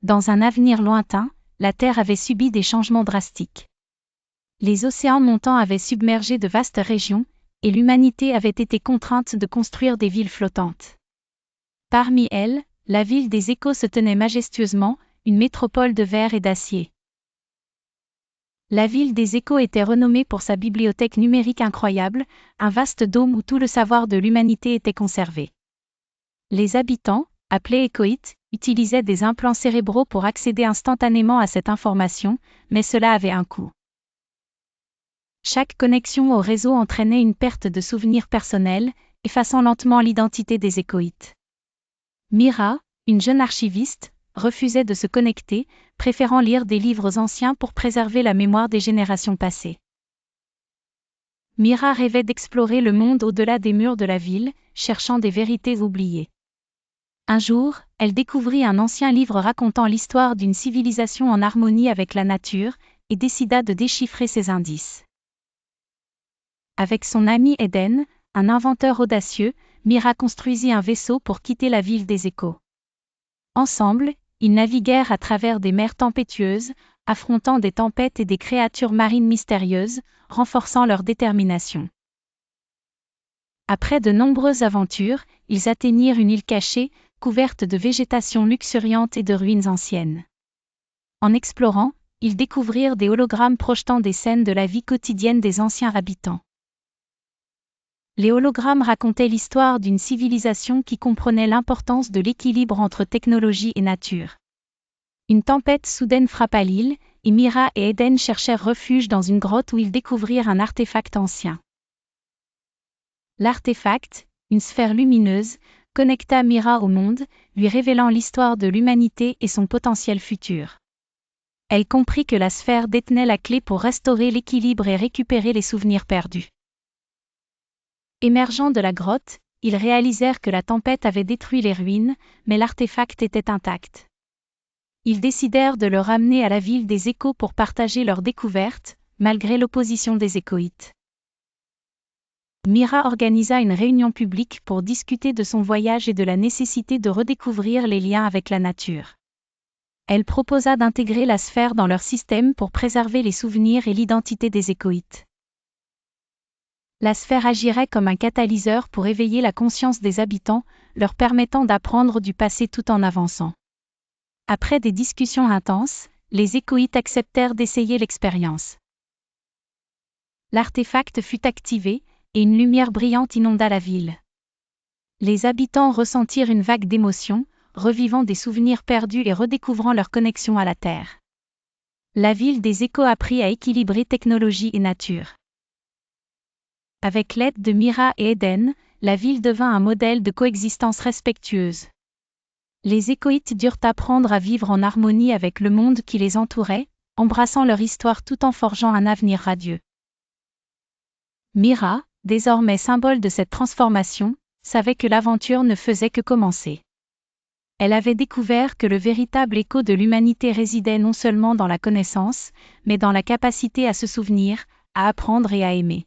dans un avenir lointain, la Terre avait subi des changements drastiques. Les océans montants avaient submergé de vastes régions, et l'humanité avait été contrainte de construire des villes flottantes. Parmi elles, la ville des Échos se tenait majestueusement, une métropole de verre et d'acier. La ville des Échos était renommée pour sa bibliothèque numérique incroyable, un vaste dôme où tout le savoir de l'humanité était conservé. Les habitants, appelés échoïtes, utilisaient des implants cérébraux pour accéder instantanément à cette information, mais cela avait un coût. Chaque connexion au réseau entraînait une perte de souvenirs personnels, effaçant lentement l'identité des échoïtes. Mira, une jeune archiviste, refusait de se connecter, préférant lire des livres anciens pour préserver la mémoire des générations passées. Mira rêvait d'explorer le monde au-delà des murs de la ville, cherchant des vérités oubliées. Un jour, elle découvrit un ancien livre racontant l'histoire d'une civilisation en harmonie avec la nature, et décida de déchiffrer ses indices. Avec son ami Eden, un inventeur audacieux, Mira construisit un vaisseau pour quitter la ville des Échos. Ensemble, ils naviguèrent à travers des mers tempétueuses, affrontant des tempêtes et des créatures marines mystérieuses, renforçant leur détermination. Après de nombreuses aventures, ils atteignirent une île cachée, couverte de végétation luxuriante et de ruines anciennes. En explorant, ils découvrirent des hologrammes projetant des scènes de la vie quotidienne des anciens habitants. Les hologrammes racontaient l'histoire d'une civilisation qui comprenait l'importance de l'équilibre entre technologie et nature. Une tempête soudaine frappa l'île, et Mira et Eden cherchèrent refuge dans une grotte où ils découvrirent un artefact ancien. L'artefact, une sphère lumineuse, connecta Mira au monde, lui révélant l'histoire de l'humanité et son potentiel futur. Elle comprit que la sphère détenait la clé pour restaurer l'équilibre et récupérer les souvenirs perdus. Émergeant de la grotte, ils réalisèrent que la tempête avait détruit les ruines, mais l'artefact était intact. Ils décidèrent de le ramener à la ville des Échos pour partager leur découverte, malgré l'opposition des échoïtes. Mira organisa une réunion publique pour discuter de son voyage et de la nécessité de redécouvrir les liens avec la nature. Elle proposa d'intégrer la sphère dans leur système pour préserver les souvenirs et l'identité des échoïtes. La sphère agirait comme un catalyseur pour éveiller la conscience des habitants, leur permettant d'apprendre du passé tout en avançant. Après des discussions intenses, les échoïtes acceptèrent d'essayer l'expérience. L'artefact fut activé, et une lumière brillante inonda la ville. Les habitants ressentirent une vague d'émotions, revivant des souvenirs perdus et redécouvrant leur connexion à la Terre. La ville des Échos apprit à équilibrer technologie et nature. Avec l'aide de Mira et Eden, la ville devint un modèle de coexistence respectueuse. Les échoïtes durent apprendre à vivre en harmonie avec le monde qui les entourait, embrassant leur histoire tout en forgeant un avenir radieux. Mira, désormais symbole de cette transformation, savait que l'aventure ne faisait que commencer. Elle avait découvert que le véritable écho de l'humanité résidait non seulement dans la connaissance, mais dans la capacité à se souvenir, à apprendre et à aimer.